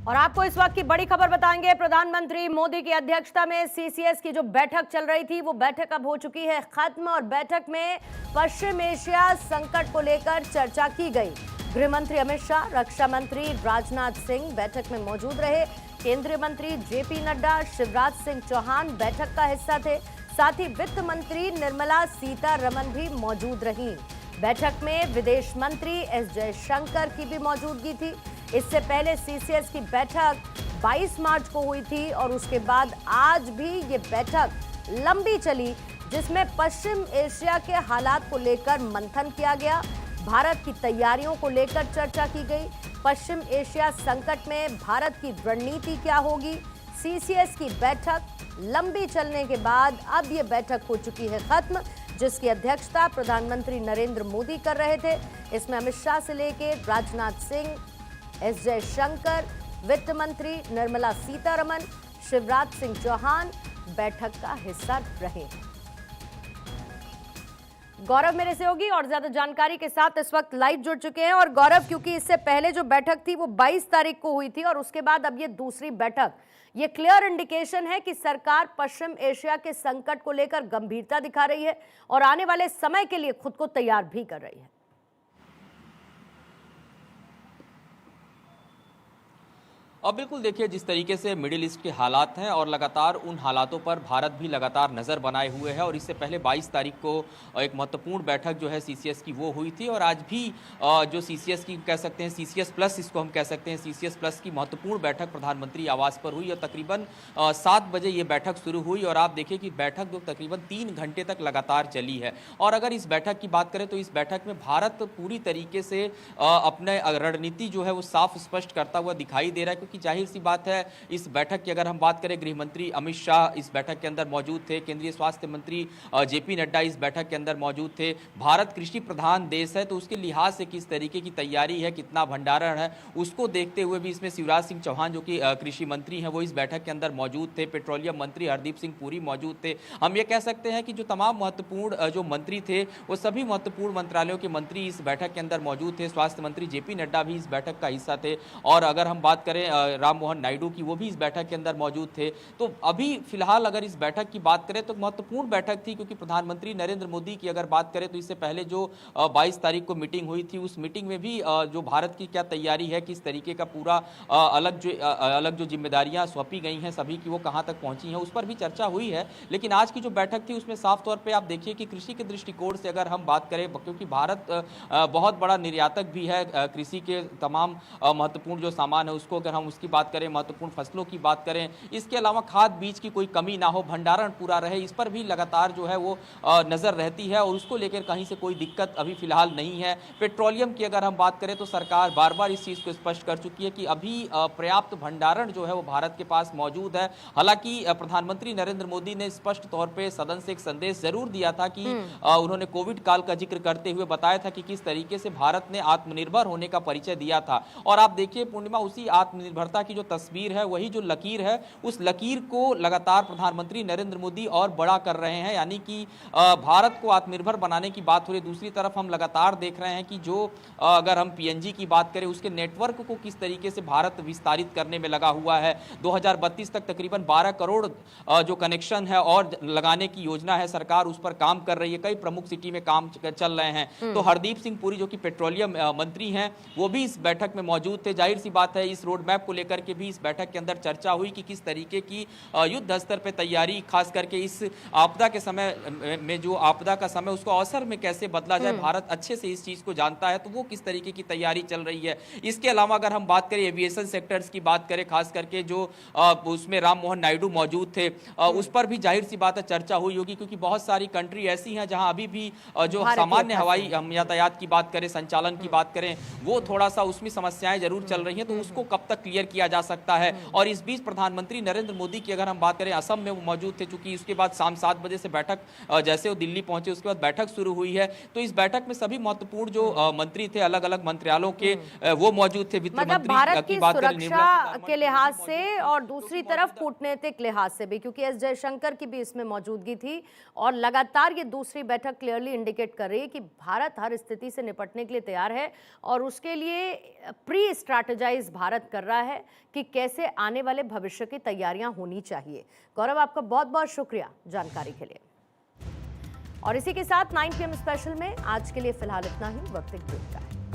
और आपको इस वक्त की बड़ी खबर बताएंगे। प्रधानमंत्री मोदी की अध्यक्षता में सीसीएस की जो बैठक चल रही थी वो बैठक अब हो चुकी है खत्म और बैठक में पश्चिम एशिया संकट को लेकर चर्चा की गई। गृह मंत्री अमित शाह, रक्षा मंत्री राजनाथ सिंह बैठक में मौजूद रहे। केंद्रीय मंत्री जेपी नड्डा, शिवराज सिंह चौहान बैठक का हिस्सा थे। साथ ही वित्त मंत्री निर्मला सीतारमण भी मौजूद रहीं। बैठक में विदेश मंत्री एस जयशंकर की भी मौजूदगी थी। इससे पहले सीसीएस की बैठक 22 मार्च को हुई थी और उसके बाद आज भी ये बैठक लंबी चली, जिसमें पश्चिम एशिया के हालात को लेकर मंथन किया गया। भारत की तैयारियों को लेकर चर्चा की गई। पश्चिम एशिया संकट में भारत की रणनीति क्या होगी। सीसीएस की बैठक लंबी चलने के बाद अब ये बैठक हो चुकी है खत्म, जिसकी अध्यक्षता प्रधानमंत्री नरेंद्र मोदी कर रहे थे। इसमें अमित शाह से लेकर राजनाथ सिंह, एस जयशंकर, वित्त मंत्री निर्मला सीतारमण, शिवराज सिंह चौहान बैठक का हिस्सा रहे। गौरव मेरे सहयोगी और ज्यादा जानकारी के साथ इस वक्त लाइव जुड़ चुके हैं। और गौरव, क्योंकि इससे पहले जो बैठक थी वो 22 तारीख को हुई थी और उसके बाद अब ये दूसरी बैठक, ये क्लियर इंडिकेशन है कि सरकार पश्चिम एशिया के संकट को लेकर गंभीरता दिखा रही है और आने वाले समय के लिए खुद को तैयार भी कर रही है। और बिल्कुल देखिए, जिस तरीके से मिडिल ईस्ट के हालात हैं और लगातार उन हालातों पर भारत भी लगातार नज़र बनाए हुए है। और इससे पहले 22 तारीख को एक महत्वपूर्ण बैठक जो है सीसीएस की वो हुई थी और आज भी जो सीसीएस की कह सकते हैं, सीसीएस प्लस इसको हम कह सकते हैं, सीसीएस प्लस की महत्वपूर्ण बैठक प्रधानमंत्री आवास पर हुई और तकरीबन 7 बजे ये बैठक शुरू हुई। और आप देखिए कि बैठक जो तकरीबन 3 घंटे तक लगातार चली है। और अगर इस बैठक की बात करें तो इस बैठक में भारत पूरी तरीके से अपने रणनीति जो है वो साफ स्पष्ट करता हुआ दिखाई दे रहा है, क्योंकि जाहिर सी बात है इस बैठक की अगर हम बात करें, गृह मंत्री अमित शाह इस बैठक के अंदर मौजूद थे, केंद्रीय स्वास्थ्य मंत्री जेपी नड्डा इस बैठक के अंदर मौजूद थे। भारत कृषि प्रधान देश है तो उसके लिहाज से किस तरीके की तैयारी है, कितना भंडारण है, उसको देखते हुए भी इसमें शिवराज सिंह चौहान जो कि कृषि मंत्री हैं वो इस बैठक के अंदर मौजूद थे। पेट्रोलियम मंत्री हरदीप सिंह पुरी मौजूद थे। हम ये कह सकते हैं कि जो तमाम महत्वपूर्ण जो मंत्री थे वो सभी महत्वपूर्ण मंत्रालयों के मंत्री इस बैठक के अंदर मौजूद थे। स्वास्थ्य मंत्री जेपी नड्डा भी इस बैठक का हिस्सा थे। और अगर हम बात करें राम मोहन नायडू की, वो भी इस बैठक के अंदर मौजूद थे। तो अभी फिलहाल अगर इस बैठक की बात करें तो महत्वपूर्ण बैठक थी, क्योंकि प्रधानमंत्री नरेंद्र मोदी की अगर बात करें तो इससे पहले जो 22 तारीख को मीटिंग हुई थी, उस मीटिंग में भी जो भारत की क्या तैयारी है, किस तरीके का पूरा अलग जो जिम्मेदारियां सौंपी गई हैं सभी की वो कहां तक पहुंची हैं, उस पर भी चर्चा हुई है। लेकिन आज की जो बैठक थी उसमें साफ तौर पर आप देखिए कि कृषि के दृष्टिकोण से अगर हम बात करें, क्योंकि भारत बहुत बड़ा निर्यातक भी है कृषि के तमाम महत्वपूर्ण जो सामान है उसको, अगर हम उसकी बात करें, महत्वपूर्ण फसलों की बात करें, इसके अलावा खाद बीज की कोई कमी ना हो, भंडारण पूरा रहे, इस पर भी लगातार जो है वो नजर रहती है और उसको लेकर कहीं से कोई दिक्कत अभी फिलहाल नहीं है। पेट्रोलियम की अगर हम बात करें तो सरकार बार बार इस चीज को स्पष्ट कर चुकी है कि अभी पर्याप्त भंडारण जो है वो भारत के पास मौजूद है। हालांकि प्रधानमंत्री नरेंद्र मोदी ने स्पष्ट तौर पर सदन से एक संदेश जरूर दिया था कि उन्होंने कोविड काल का जिक्र करते हुए बताया था कि किस तरीके से भारत ने आत्मनिर्भर होने का परिचय दिया था। और आप देखिए पूर्णिमा, उसी आत्मनिर्भरता की जो तस्वीर है, वही जो लकीर है, उस लकीर को लगातार प्रधानमंत्री नरेंद्र मोदी और बड़ा कर रहे हैं। यानी कि भारत को आत्मनिर्भर बनाने की बात हो रही है। दूसरी तरफ हम लगातार देख रहे हैं कि जो अगर हम पीएनजी की बात करें, उसके नेटवर्क को किस तरीके से भारत विस्तारित करने में लगा हुआ है। 2032 तक तकरीबन 12 करोड़ जो कनेक्शन है और लगाने की योजना है, सरकार उस पर काम कर रही है। कई प्रमुख सिटी में काम चल रहे हैं। तो हरदीप सिंह पुरी जो कि पेट्रोलियम मंत्री हैं वो भी इस बैठक में मौजूद थे। जाहिर सी बात है इस रोड मैप को लेकर के भी इस बैठक के अंदर चर्चा हुई कि किस तरीके की युद्ध स्तर पर तैयारी, खास करके इस आपदा के समय में, जो आपदा का समय उसको अवसर में कैसे बदला जाए, भारत अच्छे से इस चीज को जानता है, तो वो किस तरीके की तैयारी चल रही है। इसके अलावा अगर हम बात करें एविएशन सेक्टर्स की बात करें, खास करके जो उसमें राम मोहन नायडू मौजूद थे, उस पर भी जाहिर सी बात है चर्चा हुई होगी, क्योंकि बहुत सारी कंट्री ऐसी हैं जहां अभी भी जो सामान्य हवाई हम यातायात की बात करें, संचालन की बात करें, वो थोड़ा सा उसमें समस्याएं जरूर चल रही हैं। तो उसको कब तक क्लियर किया जा सकता है। और इस बीच प्रधानमंत्री नरेंद्र मोदी की अगर हम बात करें, असम में वो मौजूद थे, चूंकि उसके बाद शाम 7 बजे से बैठक, जैसे वो दिल्ली पहुंचे उसके बाद बैठक शुरू हुई है। तो इस बैठक में सभी महत्वपूर्ण जो मंत्री थे अलग अलग मंत्रालयों के, वो मौजूद थे। वित्त मंत्री भारत की सुरक्षा के लिहाज से और दूसरी तरफ कूटनीतिक लिहाज से भी, क्योंकि एस जयशंकर की भी इसमें मौजूदगी थी। और लगातार ये दूसरी बैठक क्लियरली इंडिकेट कर रही है कि भारत हर स्थिति से निपटने के लिए तैयार है और उसके लिए प्री स्ट्रैटेजाइज भारत कर रहा है कि कैसे आने वाले भविष्य की तैयारियां होनी चाहिए। गौरव, आपका बहुत बहुत शुक्रिया जानकारी के लिए। और इसी के साथ 9 PM स्पेशल में आज के लिए फिलहाल इतना ही। वक्त एक ब्रेक का है।